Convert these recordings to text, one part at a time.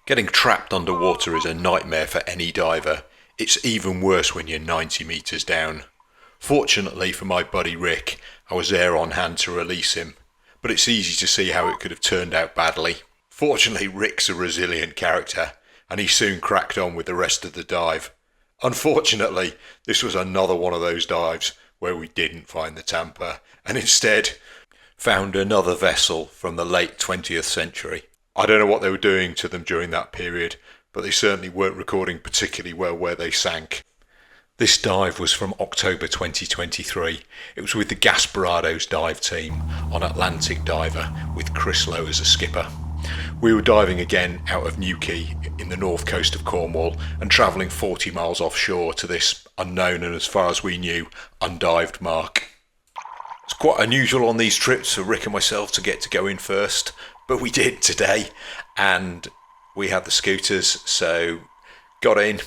Getting trapped underwater is a nightmare for any diver. It's even worse when you're 90 metres down. Fortunately for my buddy Rick, I was there on hand to release him, but it's easy to see how it could have turned out badly. Fortunately, Rick's a resilient character, and he soon cracked on with the rest of the dive. Unfortunately, this was another one of those dives where we didn't find the tamper, and instead found another vessel from the late 20th century. I don't know what they were doing to them during that period, but they certainly weren't recording particularly well where they sank. This dive was from October 2023. It was with the Gasperados dive team on Atlantic Diver with Chris Lowe as a skipper. We were diving again out of Newquay in the north coast of Cornwall and travelling 40 miles offshore to this unknown and, as far as we knew, undived mark. It's quite unusual on these trips for Rick and myself to get to go in first, but we did today, and we had the scooters, so got in.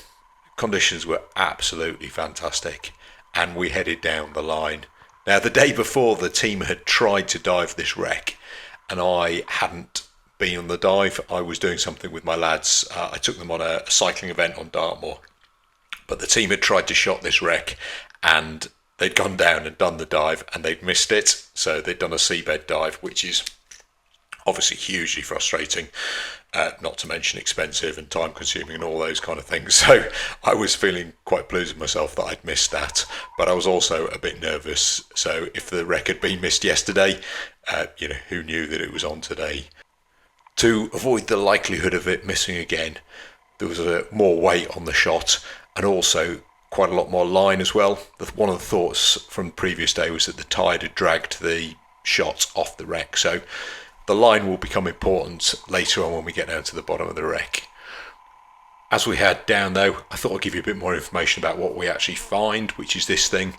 Conditions were absolutely fantastic, and we headed down the line. Now, the day before, the team had tried to dive this wreck, and I hadn't been on the dive. I was doing something with my lads. I took them on a cycling event on Dartmoor, but the team had tried to shot this wreck, and they'd gone down and done the dive, and they'd missed it. So they'd done a seabed dive, which is obviously hugely frustrating, not to mention expensive and time consuming and all those kind of things. So I was feeling quite pleased with myself that I'd missed that, but I was also a bit nervous. So if the wreck had been missed yesterday, who knew that it was on today? To avoid the likelihood of it missing again, there was more weight on the shot, and also quite a lot more line as well. One of the thoughts from the previous day was that the tide had dragged the shot off the wreck, so the line will become important later on when we get down to the bottom of the wreck. As we head down though, I thought I'd give you a bit more information about what we actually find, which is this thing,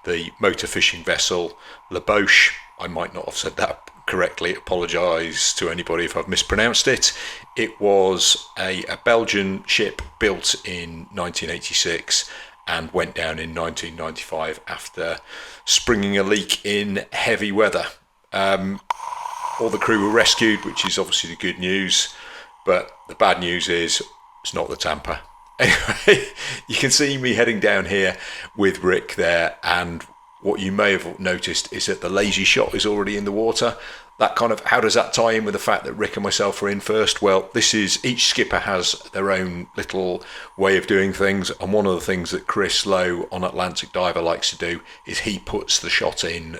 the motor fishing vessel L'Ebauche. I might not have said that correctly, apologise to anybody if I've mispronounced it. It was a Belgian ship built in 1986 and went down in 1995 after springing a leak in heavy weather. All the crew were rescued, which is obviously the good news, but the bad news is it's not the tamper. Anyway, you can see me heading down here with Rick there, and what you may have noticed is that the lazy shot is already in the water. That kind of, how does that tie in with the fact that Rick and myself are in first? Well, each skipper has their own little way of doing things, and one of the things that Chris Lowe on Atlantic Diver likes to do is he puts the shot in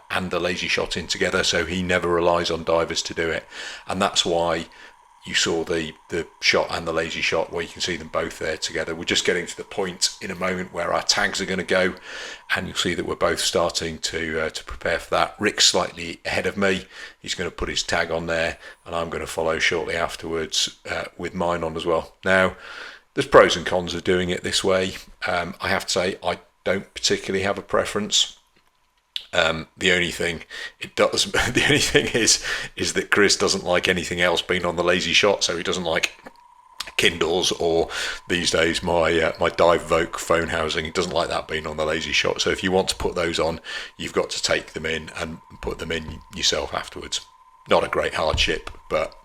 and the lazy shot in together, so he never relies on divers to do it. And that's why you saw the shot and the lazy shot, where you can see them both there together. We're just getting to the point in a moment where our tags are going to go, and you'll see that we're both starting to prepare for that. Rick's slightly ahead of me. He's going to put his tag on there, and I'm going to follow shortly afterwards with mine on as well. Now, there's pros and cons of doing it this way. I have to say, I don't particularly have a preference. The only thing is that Chris doesn't like anything else being on the lazy shot, so he doesn't like Kindles or these days my Dive Voke phone housing. He doesn't like that being on the lazy shot. So if you want to put those on, you've got to take them in and put them in yourself afterwards. Not a great hardship, but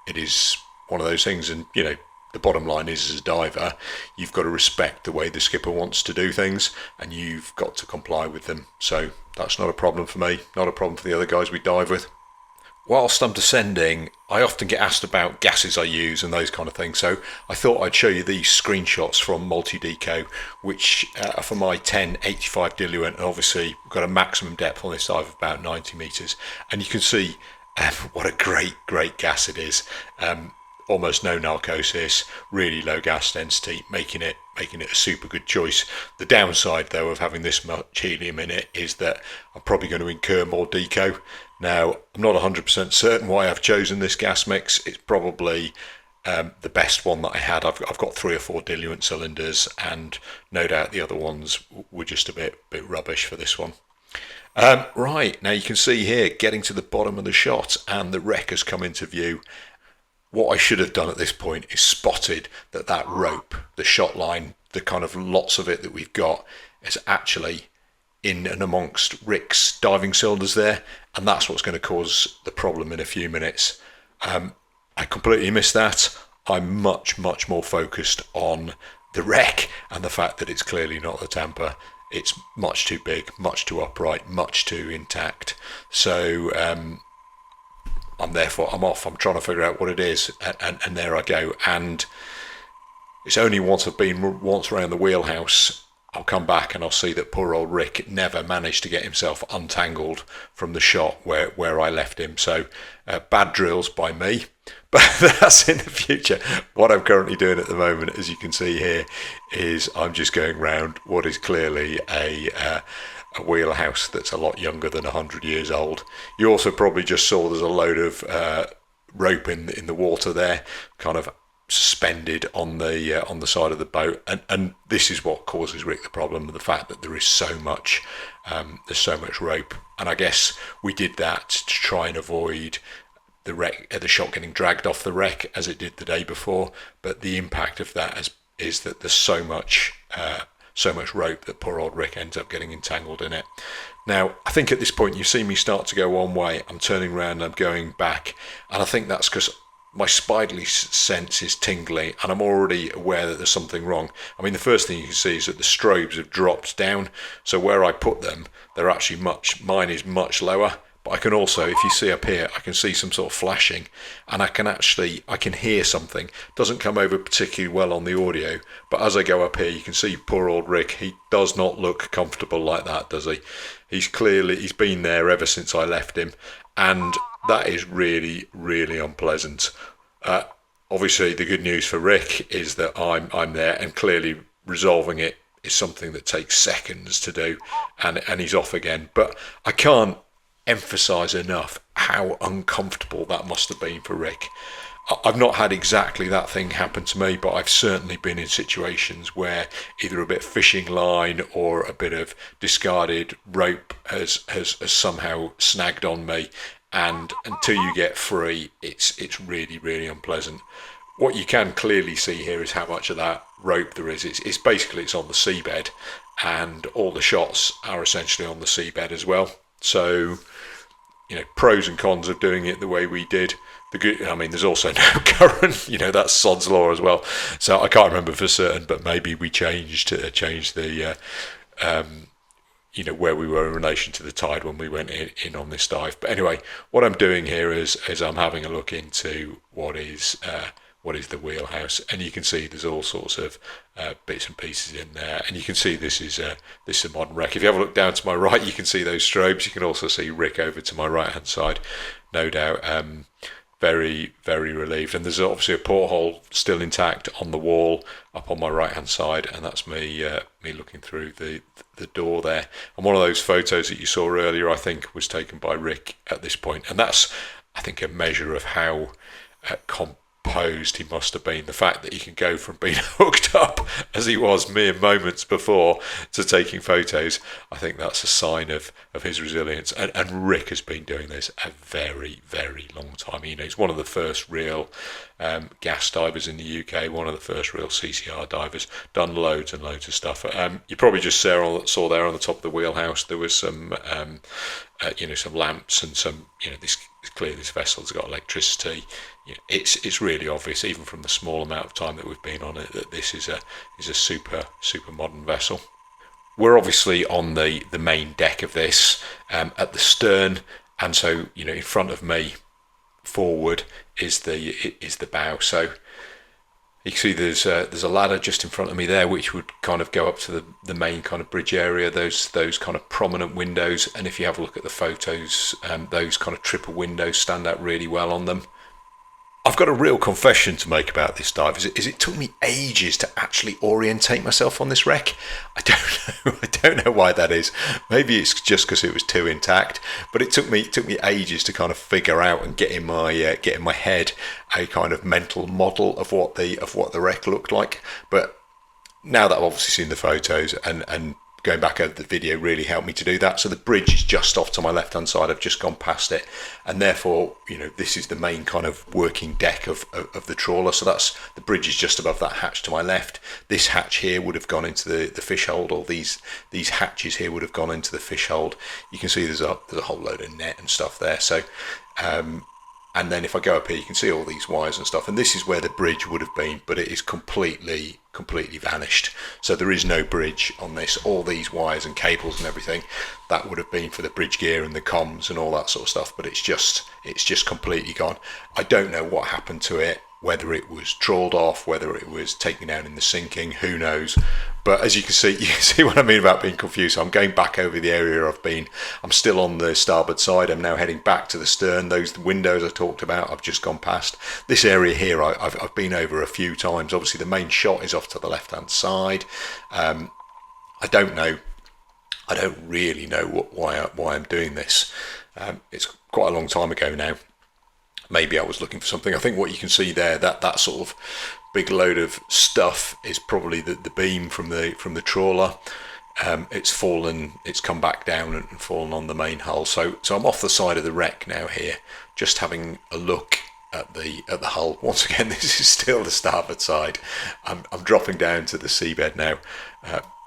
it is one of those things. And the bottom line is, as a diver, you've got to respect the way the skipper wants to do things, and you've got to comply with them. So that's not a problem for me, not a problem for the other guys we dive with. Whilst I'm descending, I often get asked about gases I use and those kind of things, so I thought I'd show you these screenshots from Deco, which are for my 1085 diluent, and obviously we've got a maximum depth on this dive of about 90 metres, and you can see what a great gas it is. Almost no narcosis, really low gas density, making it a super good choice. The downside, though, of having this much helium in it is that I'm probably going to incur more deco. Now, I'm not 100% certain why I've chosen this gas mix. It's probably the best one that I had. I've got 3 or 4 diluent cylinders, and no doubt the other ones were just a bit rubbish for this one. Right, now you can see here, getting to the bottom of the shot, and the wreck has come into view. What I should have done at this point is spotted that rope, the shot line, the kind of lots of it that we've got, is actually in and amongst Rick's diving cylinders there, and that's what's going to cause the problem in a few minutes. I completely missed that. I'm much more focused on the wreck and the fact that it's clearly not the tamper. It's much too big, much too upright, much too intact. So I'm off. I'm trying to figure out what it is, and there I go. And it's only once I've been once around the wheelhouse, I'll come back and I'll see that poor old Rick never managed to get himself untangled from the shot where I left him. So bad drills by me, but that's in the future. What I'm currently doing at the moment, as you can see here, is I'm just going round what is clearly a wheelhouse that's a lot younger than 100 years old. You also probably just saw there's a load of rope in the water there, kind of suspended on the side of the boat, and this is what causes Rick the problem, the fact that there is so much rope. And I guess we did that to try and avoid the shot getting dragged off the wreck as it did the day before, but the impact of that is that there's so much rope that poor old Rick ends up getting entangled in it. Now, I think at this point you see me start to go one way, I'm turning around and I'm going back, and I think that's because my spidey sense is tingly and I'm already aware that there's something wrong. I mean, the first thing you can see is that the strobes have dropped down, so where I put them, they're actually mine is much lower. But I can also, if you see up here, I can see some sort of flashing, and I can hear something. Doesn't come over particularly well on the audio, but as I go up here, you can see poor old Rick. He does not look comfortable like that, does he? He's been there ever since I left him, and that is really unpleasant. Obviously, the good news for Rick is that I'm there, and clearly resolving it is something that takes seconds to do, and he's off again. But I can't emphasize enough how uncomfortable that must have been for Rick. I've not had exactly that thing happen to me, but I've certainly been in situations where either a bit of fishing line or a bit of discarded rope has somehow snagged on me, and until you get free, it's really unpleasant. What you can clearly see here is how much of that rope there is. It's basically on the seabed, and all the shots are essentially on the seabed as well. So, pros and cons of doing it the way we did. There's also no current, that's sod's law as well. So I can't remember for certain, but maybe we changed the, where we were in relation to the tide when we went in on this dive. But anyway, what I'm doing here is I'm having a look into what is the wheelhouse, and you can see there's all sorts of bits and pieces in there, and you can see this is a modern wreck. If you have a look down to my right, you can see those strobes. You can also see Rick over to my right hand side, no doubt very relieved. And there's obviously a porthole still intact on the wall up on my right hand side, and that's me looking through the door there. And one of those photos that you saw earlier, I think, was taken by Rick at this point, and that's, I think, a measure of how composed he must have been. The fact that he can go from being hooked up as he was mere moments before to taking photos, I think that's a sign of his resilience. And Rick has been doing this a very long time. He's one of the first real gas divers in the UK, one of the first real CCR divers, done loads and loads of stuff. You probably just saw there on the top of the wheelhouse there was some some lamps and some, it's clear this vessel's got electricity. It's really obvious, even from the small amount of time that we've been on it, that this is a super modern vessel. We're obviously on the main deck of this, at the stern, and so in front of me, forward is the bow. So you can see there's a ladder just in front of me there, which would kind of go up to the main kind of bridge area, those kind of prominent windows. And if you have a look at the photos, those kind of triple windows stand out really well on them. I've got a real confession to make about this dive. Is it took me ages to actually orientate myself on this wreck. I don't know why that is. Maybe it's just because it was too intact. But it took me ages to kind of figure out and get in my head a kind of mental model of what the wreck looked like. But now that I've obviously seen the photos and going back over the video really helped me to do that. So the bridge is just off to my left hand side. I've just gone past it, and therefore this is the main kind of working deck of the trawler. So that's the bridge is just above that hatch to my left. This hatch here would have gone into the fish hold, or these hatches here would have gone into the fish hold. You can see there's a whole load of net and stuff there. So And then if I go up here, you can see all these wires and stuff. And this is where the bridge would have been, but it is completely vanished. So there is no bridge on this. All these wires and cables and everything, that would have been for the bridge gear and the comms and all that sort of stuff. But it's just completely gone. I don't know what happened to it, whether it was trawled off, whether it was taken down in the sinking, who knows. But as you can see what I mean about being confused. So I'm going back over the area I've been. I'm still on the starboard side. I'm now heading back to the stern. Those windows I talked about, I've just gone past. This area here, I've been over a few times. Obviously, the main shot is off to the left-hand side. I don't know. I don't really know why I'm doing this. It's quite a long time ago now. Maybe I was looking for something. I think what you can see there, that sort of big load of stuff is probably the beam from the trawler. It's fallen, it's come back down and fallen on the main hull. So I'm off the side of the wreck now here, just having a look at the hull. Once again, this is still the starboard side. I'm dropping down to the seabed now.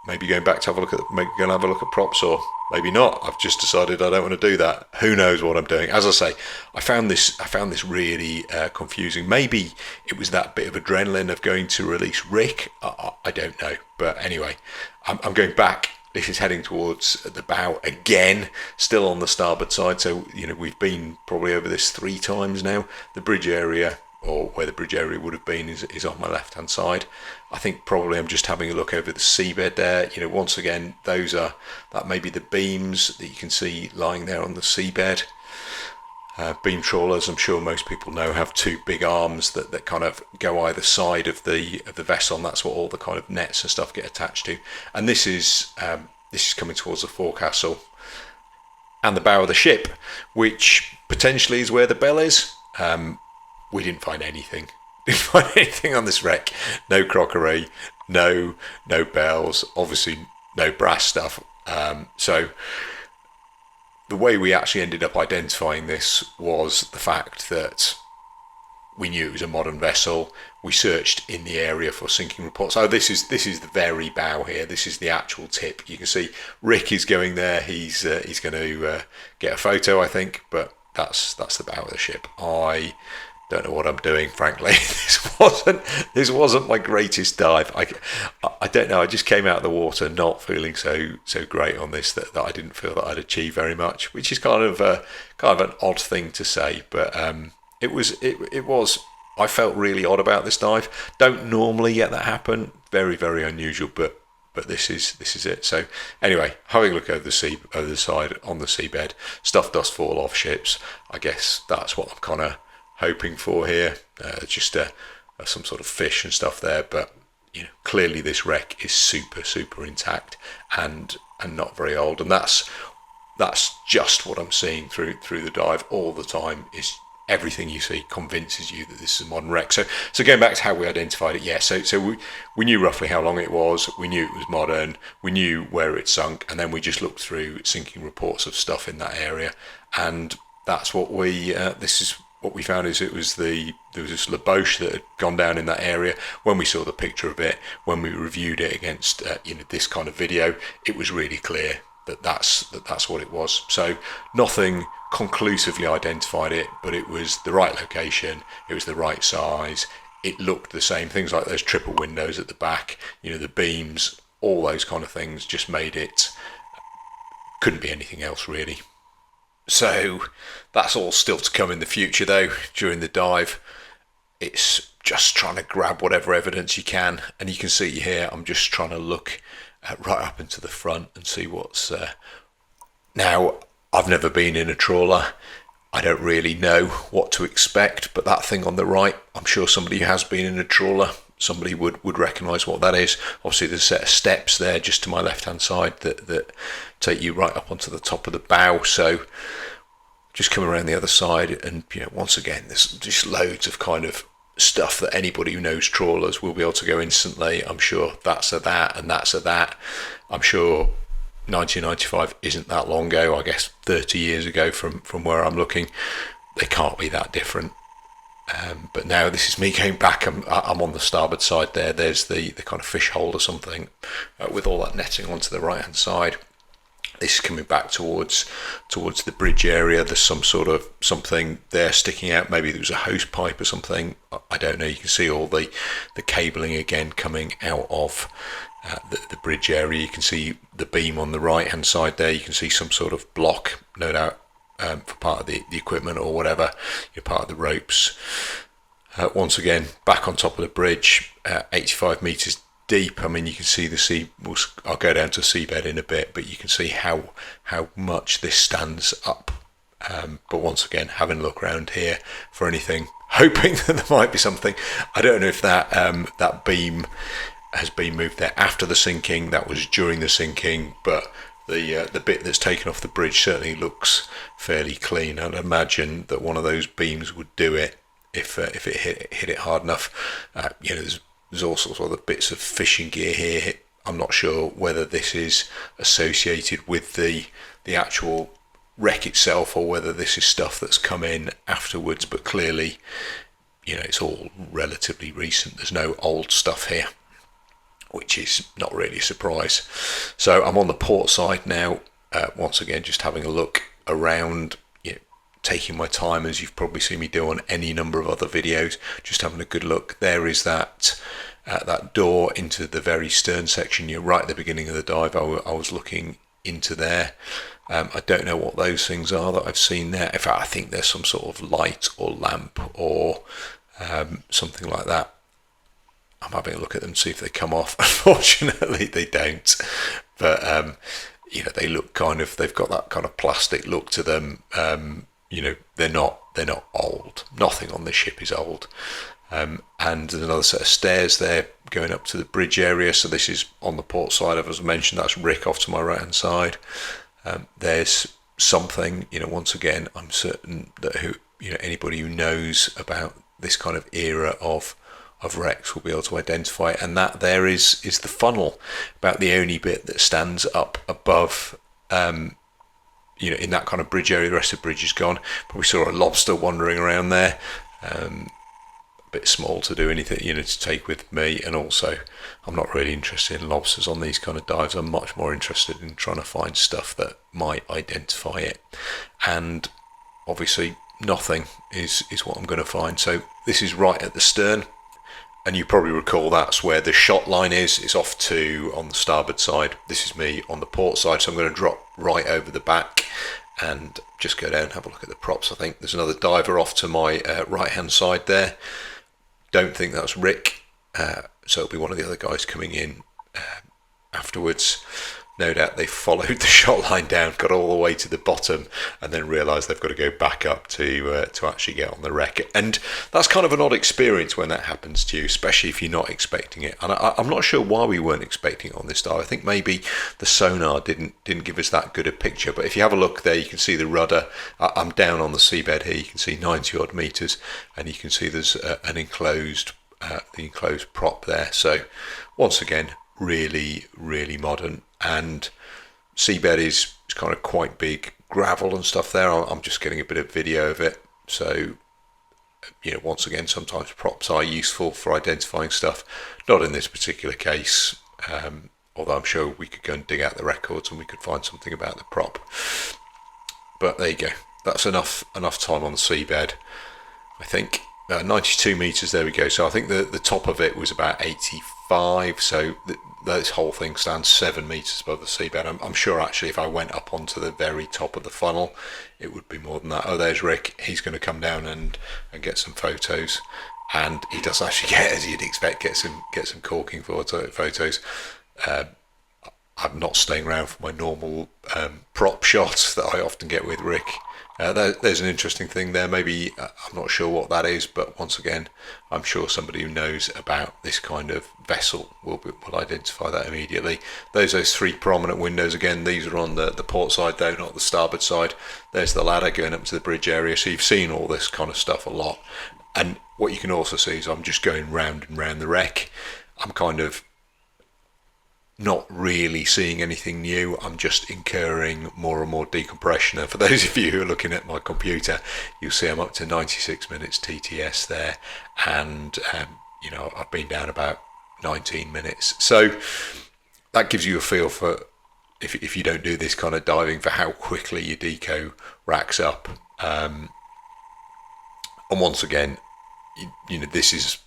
Maybe going back to have a look at props, or maybe not. I've just decided I don't want to do that. Who knows what I'm doing? As I say, I found this really confusing. Maybe it was that bit of adrenaline of going to release Rick. I don't know. But anyway, I'm going back. This is heading towards the bow again, still on the starboard side. So, we've been probably over this 3 times now. The bridge area, or where the bridge area would have been, is on my left-hand side. I think probably I'm just having a look over the seabed there. Once again, that may be the beams that you can see lying there on the seabed. Beam trawlers, I'm sure most people know, have 2 big arms that kind of go either side of the vessel, and that's what all the kind of nets and stuff get attached to. And this is coming towards the forecastle and the bow of the ship, which potentially is where the bell is. We didn't find anything. Didn't find anything on this wreck. No crockery, no bells, obviously no brass stuff. So the way we actually ended up identifying this was the fact that we knew it was a modern vessel. We searched in the area for sinking reports. Oh, this is the very bow here. This is the actual tip. You can see Rick is going there. He's going to get a photo, I think. But that's the bow of the ship. I don't know what I'm doing, frankly. This wasn't my greatest dive. I don't know. I just came out of the water not feeling so great on this that I didn't feel that I'd achieved very much, which is kind of an odd thing to say. But it was. I felt really odd about this dive. Don't normally get that happen. Very, very unusual. But this is it. So anyway, having a look over the side on the seabed, stuff does fall off ships. I guess that's what I'm kind of hoping for here. Just some sort of fish and stuff there, but clearly this wreck is super intact and not very old, and that's just what I'm seeing through the dive all the time. Is everything you see convinces you that this is a modern wreck. So going back to how we identified it, yeah. So we knew roughly how long it was. We knew it was modern. We knew where it sunk, and then we just looked through sinking reports of stuff in that area, and that's what what we found is there was this L'Ebauche that had gone down in that area. When we saw the picture of it, when we reviewed it against this kind of video, it was really clear that that's what it was. So nothing conclusively identified it, but it was the right location, it was the right size, it looked the same. Things like those triple windows at the back, the beams, all those kind of things just made it, couldn't be anything else really. So that's all still to come in the future though. During the dive, it's just trying to grab whatever evidence you can, and you can see here I'm just trying to look right up into the front and see what's now. I've never been in a trawler. I don't really know what to expect, but that thing on the right, I'm sure somebody who has been in a trawler, somebody would recognise what that is. Obviously there's a set of steps there just to my left hand side that take you right up onto the top of the bow. So just come around the other side, and once again there's just loads of kind of stuff that anybody who knows trawlers will be able to go instantly. I'm sure that's a that and that's a that. I'm sure 1995 isn't that long ago. I guess 30 years ago from where I'm looking. They can't be that different. But now this is me going back. I'm on the starboard side there. There's the kind of fish hole or something with all that netting onto the right hand side. This is coming back towards the bridge area. There's some sort of something there sticking out. Maybe there was a hose pipe or something. I don't know. You can see all the cabling again coming out of the bridge area. You can see the beam on the right hand side there. You can see some sort of block, no doubt, for part of the equipment or whatever. Part of the ropes. Once again, back on top of the bridge, 85 meters deep. I mean, you can see the sea. I'll go down to the seabed in a bit, but you can see how much this stands up. But once again, having a look around here for anything, hoping that there might be something. I don't know if that beam has been moved there after the sinking. That was during the sinking, but the bit that's taken off the bridge certainly looks fairly clean. I'd imagine that one of those beams would do it if it hit it hard enough. There's all sorts of other bits of fishing gear here. I'm not sure whether this is associated with the actual wreck itself or whether this is stuff that's come in afterwards, but clearly, it's all relatively recent. There's no old stuff here, which is not really a surprise. So I'm on the port side now, once again, just having a look around, taking my time, as you've probably seen me do on any number of other videos, just having a good look. There is that door into the very stern section. You're right at the beginning of the dive. I was looking into there. I don't know what those things are that I've seen there. In fact, I think there's some sort of light or lamp or something like that. I'm having a look at them to see if they come off. Unfortunately, they don't. But they look they've got that kind of plastic look to them. They're not old. Nothing on this ship is old. And there's another set of stairs there going up to the bridge area. So this is on the port side. As I mentioned, that's Rick off to my right hand side. There's something. Once again, I'm certain that anybody who knows about this kind of era of wrecks will be able to identify it. And that there is the funnel, about the only bit that stands up above. In that kind of bridge area. The rest of the bridge is gone. Probably saw a lobster wandering around there. A bit small to do anything, to take with me. And also, I'm not really interested in lobsters on these kind of dives. I'm much more interested in trying to find stuff that might identify it. And obviously, nothing is what I'm going to find. So this is right at the stern. And you probably recall that's where the shot line is. It's off to on the starboard side. This is me on the port side. So I'm going to drop right over the back and just go down and have a look at the props. I think there's another diver off to my right hand side there. Don't think that's Rick. So it'll be one of the other guys coming in afterwards. No doubt they followed the shot line down, got all the way to the bottom, and then realised they've got to go back up to actually get on the wreck. And that's kind of an odd experience when that happens to you, especially if you're not expecting it. And I'm not sure why we weren't expecting it on this dive. I think maybe the sonar didn't give us that good a picture. But if you have a look there, you can see the rudder. I'm down on the seabed here. You can see 90 odd metres, and you can see there's an enclosed prop there. So once again, really, really modern. And seabed is kind of quite big, gravel and stuff there. I'm just getting a bit of video of it. So, once again, sometimes props are useful for identifying stuff. Not in this particular case, although I'm sure we could go and dig out the records and we could find something about the prop. But there you go. That's enough time on the seabed, I think. 92 metres, there we go. So I think the top of it was about 85. So this whole thing stands 7 metres above the seabed. I'm sure actually if I went up onto the very top of the funnel, it would be more than that. Oh, there's Rick. He's going to come down and get some photos. And he does actually get, as you'd expect, get some corking photos. I'm not staying around for my normal prop shots that I often get with Rick. There's an interesting thing there. Maybe I'm not sure what that is, but once again, I'm sure somebody who knows about this kind of vessel will identify that immediately. Those 3 prominent windows again. These are on the port side though, not the starboard side. There's the ladder going up to the bridge area. So you've seen all this kind of stuff a lot. And what you can also see is I'm just going round and round the wreck. I'm kind of not really seeing anything new. I'm just incurring more and more decompression. And for those of you who are looking at my computer, you'll see I'm up to 96 minutes TTS there, and I've been down about 19 minutes. So that gives you a feel for if you don't do this kind of diving, for how quickly your deco racks up. And once again, you know, this is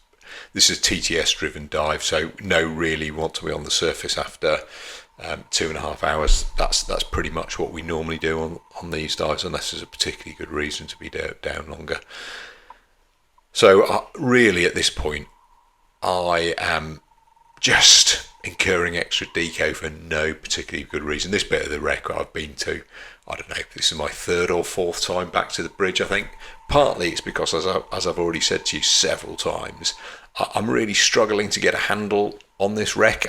TTS driven dive, so no really want to be on the surface after 2.5 hours. That's pretty much what we normally do on these dives, unless there's a particularly good reason to be down longer. So really at this point, I am just incurring extra deco for no particularly good reason. This bit of the wreck I've been to, I don't know, this is my 3rd or 4th time back to the bridge, I think. Partly it's because, as I've already said to you several times, I'm really struggling to get a handle on this wreck.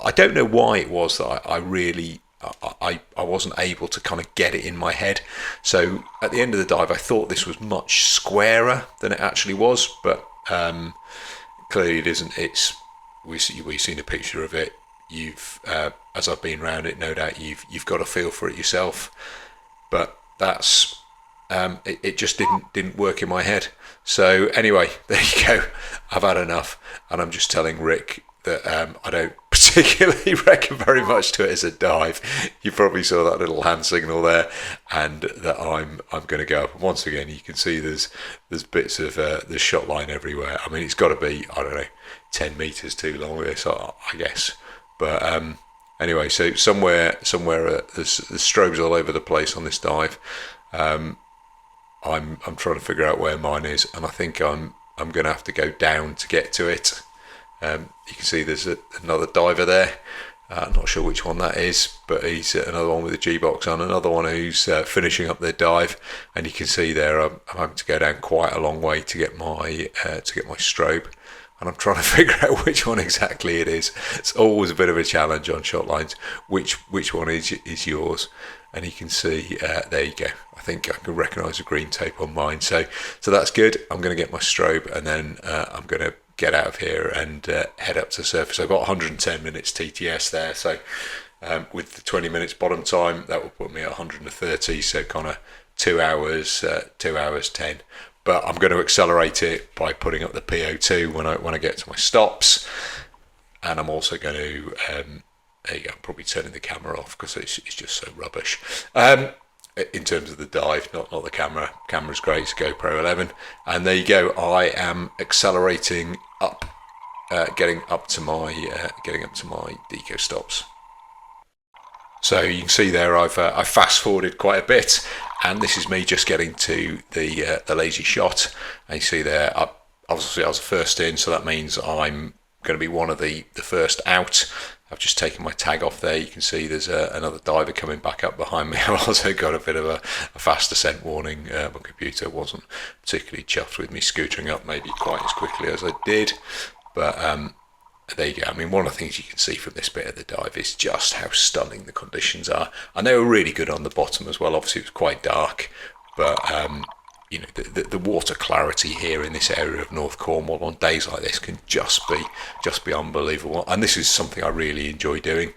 I don't know why it was that I wasn't able to kind of get it in my head. So at the end of the dive, I thought this was much squarer than it actually was, but clearly it isn't. We've seen a picture of it. You've as I've been around it, no doubt you've got a feel for it yourself. But that's it just didn't work in my head. So anyway, there you go. I've had enough, and I'm just telling Rick that I don't particularly reckon very much to it as a dive. You probably saw that little hand signal there, and that I'm going to go up. And once again, you can see there's bits of the shot line everywhere. I mean, it's got to be, I don't know, 10 meters too long, this, I guess. But anyway, so somewhere there's strobes all over the place on this dive. I'm trying to figure out where mine is, and I think I'm going to have to go down to get to it. You can see there's another diver there. I'm not sure which one that is, but he's another one with a G-box on, another one who's finishing up their dive, and you can see there I'm having to go down quite a long way to get my strobe, and I'm trying to figure out which one exactly it is. It's always a bit of a challenge on shot lines. Which one is yours? And you can see there you go. I think I can recognise the green tape on mine, so that's good. I'm going to get my strobe, and then I'm going to get out of here and head up to the surface. I've got 110 minutes TTS there, so with the 20 minutes bottom time, that will put me at 130, so kind of 2 hours 10. But I'm going to accelerate it by putting up the PO2 when I get to my stops, and I'm also going to there you go, I'm probably turning the camera off because it's just so rubbish. In terms of the dive, not the camera. Camera's great, it's GoPro 11, and there you go. I am accelerating up, getting up to my deco stops. So you can see there, I've fast forwarded quite a bit, and this is me just getting to the lazy shot. And you see there, obviously I was first in, so that means I'm going to be one of the first out. I've just taken my tag off there. You can see there's another diver coming back up behind me. I've also got a bit of a fast descent warning. My computer wasn't particularly chuffed with me scootering up maybe quite as quickly as I did. But there you go. I mean, one of the things you can see from this bit of the dive is just how stunning the conditions are. And they were really good on the bottom as well. Obviously, it was quite dark. But you know, the water clarity here in this area of North Cornwall on days like this can just be unbelievable. And this is something I really enjoy doing,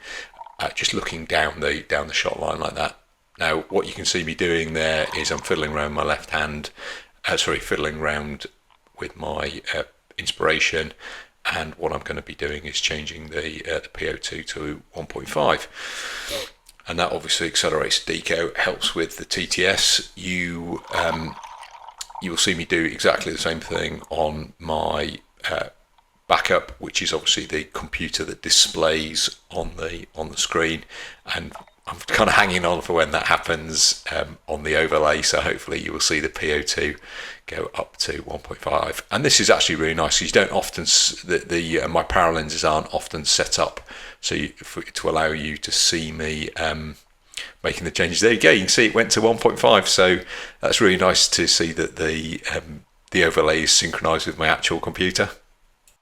just looking down the shot line like that. Now, what you can see me doing there is I'm fiddling around my left hand, fiddling around with my inspiration, and what I'm going to be doing is changing the PO2 to 1.5. And that obviously accelerates deco, helps with the TTS. You will see me do exactly the same thing on my backup, which is obviously the computer that displays on the screen, and I'm kind of hanging on for when that happens on the overlay. So hopefully you will see the PO2 go up to 1.5. And this is actually really nice. You don't often my paralenses aren't often set up so to allow you to see me making the changes. There you go. You can see it went to 1.5. So that's really nice to see that the overlay is synchronized with my actual computer.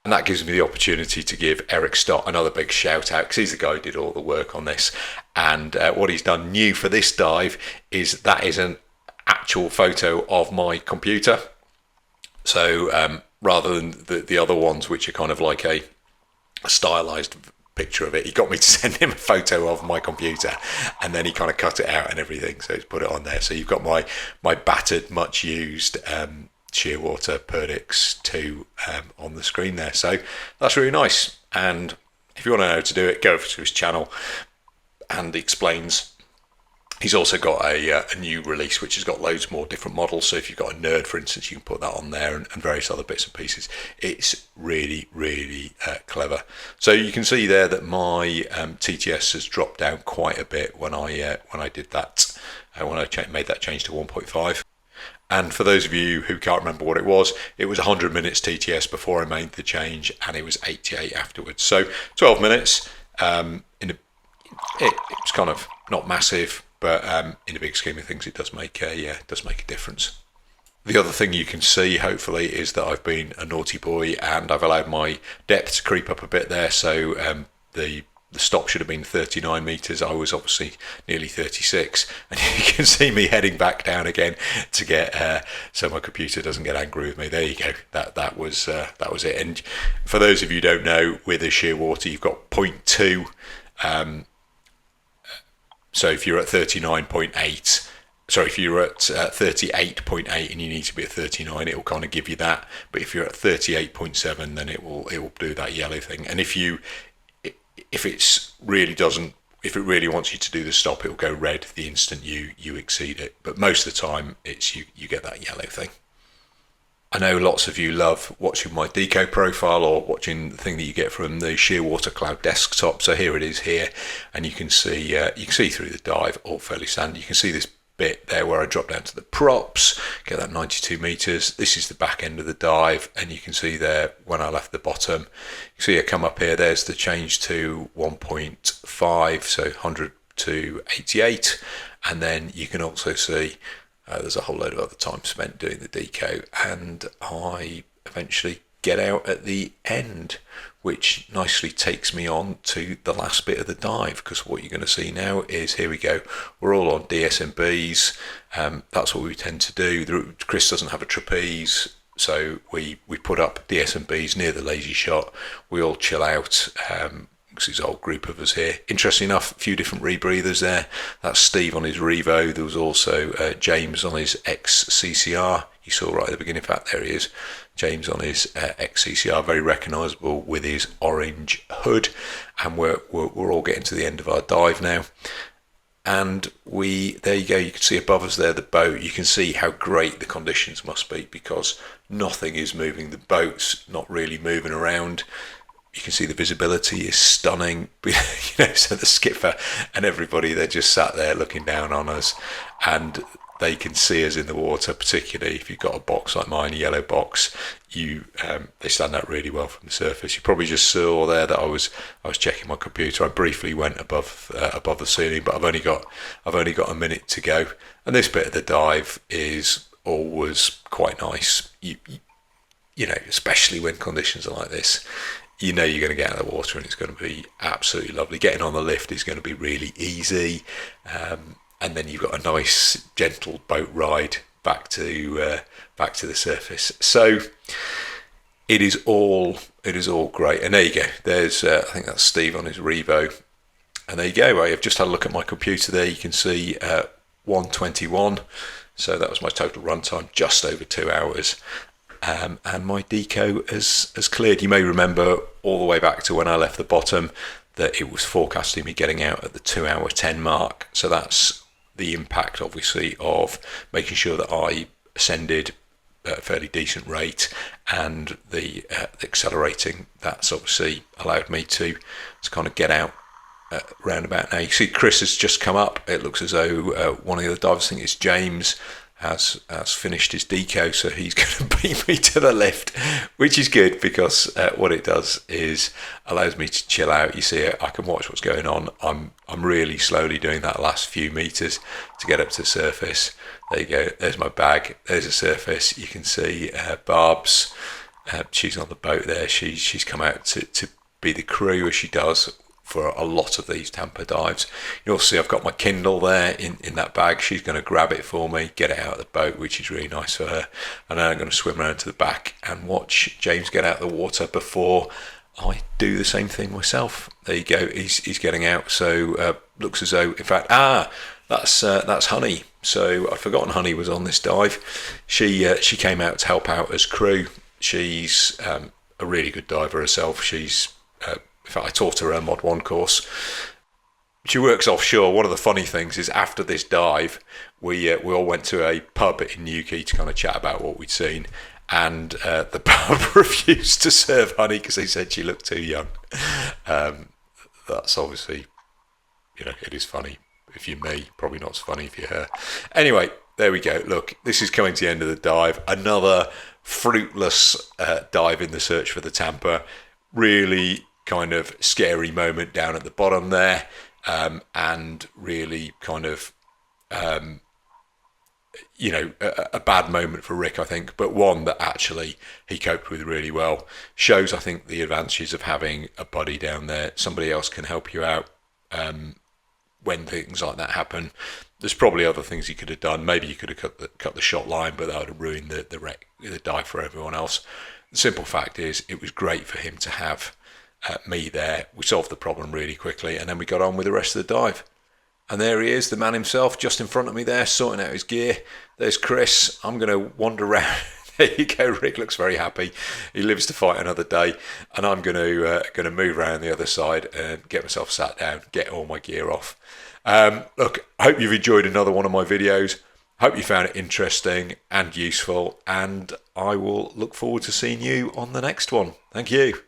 And that gives me the opportunity to give Eric Stott another big shout out, because he's the guy who did all the work on this. And what he's done new for this dive is that is an actual photo of my computer. So rather than the other ones, which are kind of like a stylized picture of it, he got me to send him a photo of my computer, and then he kind of cut it out and everything. So he's put it on there. So you've got my battered, much used Shearwater Perdix 2 on the screen there. So that's really nice. And if you want to know how to do it, go over to his channel. and explains. He's also got a new release which has got loads more different models. So if you've got a nerd, for instance, you can put that on there, and various other bits and pieces. It's really, really clever. So you can see there that my TTS has dropped down quite a bit when I did that, when I made that change to 1.5. And for those of you who can't remember what it was 100 minutes TTS before I made the change, and it was 88 afterwards. So 12 minutes. It was kind of not massive, but in the big scheme of things, it does make a difference. The other thing you can see, hopefully, is that I've been a naughty boy and I've allowed my depth to creep up a bit there. So the stop should have been 39 metres. I was obviously nearly 36, and you can see me heading back down again to get so my computer doesn't get angry with me. There you go. That was it. And for those of you who don't know, with a Shearwater, you've got 0.2. So if you're at 39.8, sorry, if you're at 38.8 and you need to be at 39, it will kind of give you that. But if you're at 38.7, then it will do that yellow thing. And if it really wants you to do the stop, it will go red the instant you exceed it. But most of the time, it's you get that yellow thing. I know lots of you love watching my Deco profile or watching the thing that you get from the Shearwater Cloud desktop. So here it is here, and you can see through the dive, all fairly standard. You can see this bit there where I drop down to the props, get that 92 meters. This is the back end of the dive, and you can see there when I left the bottom, you see it come up here. There's the change to 1.5, so 100 to 88, and then you can also see there's a whole load of other time spent doing the deco, and I eventually get out at the end, which nicely takes me on to the last bit of the dive, because what you're going to see now is, here we go, we're all on DSMBs. That's what we tend to do. Chris doesn't have a trapeze, so we put up DSMBs near the lazy shot. We all chill out. There's a whole group of us here. Interesting enough, a few different rebreathers there. That's Steve on his Revo. There was also James on his XCCR. You saw right at the beginning. In fact, there he is. James on his XCCR, very recognisable with his orange hood. And we're all getting to the end of our dive now. And there you go. You can see above us there the boat. You can see how great the conditions must be, because nothing is moving. The boat's not really moving around. You can see the visibility is stunning, so the skipper and everybody, they're just sat there looking down on us, and they can see us in the water, particularly if you've got a box like mine, a yellow box. They stand out really well from the surface. You probably just saw there that I was checking my computer. I briefly went above the ceiling, but I've only got a minute to go, and this bit of the dive is always quite nice. You know, especially when conditions are like this. You know you're going to get out of the water and it's going to be absolutely lovely. Getting on the lift is going to be really easy, and then you've got a nice gentle boat ride back to the surface. So it is all great. And there you go. There's I think that's Steve on his Revo, and there you go. I've just had a look at my computer there. You can see 121. So that was my total runtime, just over 2 hours. And my deco has cleared. You may remember all the way back to when I left the bottom that it was forecasting me getting out at the 2-hour 10 mark. So that's the impact, obviously, of making sure that I ascended at a fairly decent rate, and the accelerating. That's obviously allowed me to kind of get out round about now. You see Chris has just come up. It looks as though one of the other divers, I think it's James, has finished his deco, so he's going to beat me to the lift, which is good, because what it does is allows me to chill out. You see, I can watch what's going on. I'm really slowly doing that last few meters to get up to the surface. There you go. There's my bag. There's the surface. You can see Barb's. She's on the boat there. She's come out to be the crew, as she does for a lot of these Tampa dives. You'll see I've got my Kindle there in that bag. She's going to grab it for me, get it out of the boat, which is really nice for her. And then I'm going to swim around to the back and watch James get out of the water before I do the same thing myself. There you go. He's getting out. So looks as though, in fact, that's Honey. So I'd forgotten Honey was on this dive. She came out to help out as crew. She's a really good diver herself. She's in fact, I taught her Mod 1 course. She works offshore. One of the funny things is after this dive, we all went to a pub in Newquay to kind of chat about what we'd seen, and the pub refused to serve honey because they said she looked too young. That's obviously, it is funny if you're me, probably not so funny if you're her. Anyway, there we go. Look, this is coming to the end of the dive. Another fruitless dive in the search for the tamper. Really kind of scary moment down at the bottom there. And really kind of, a bad moment for Rick, I think, but one that actually he coped with really well. Shows, I think, the advantages of having a buddy down there. Somebody else can help you out when things like that happen. There's probably other things you could have done. Maybe you could have cut the shot line, but that would have ruined the dive for everyone else. The simple fact is, it was great for him to have me there. We solved the problem really quickly, and then we got on with the rest of the dive. And there he is, the man himself, just in front of me there, sorting out his gear. There's Chris. I'm going to wander around. There you go. Rick looks very happy. He lives to fight another day, and I'm going to move around the other side and get myself sat down, get all my gear off. Look, I hope you've enjoyed another one of my videos. Hope you found it interesting and useful, and I will look forward to seeing you on the next one. Thank you.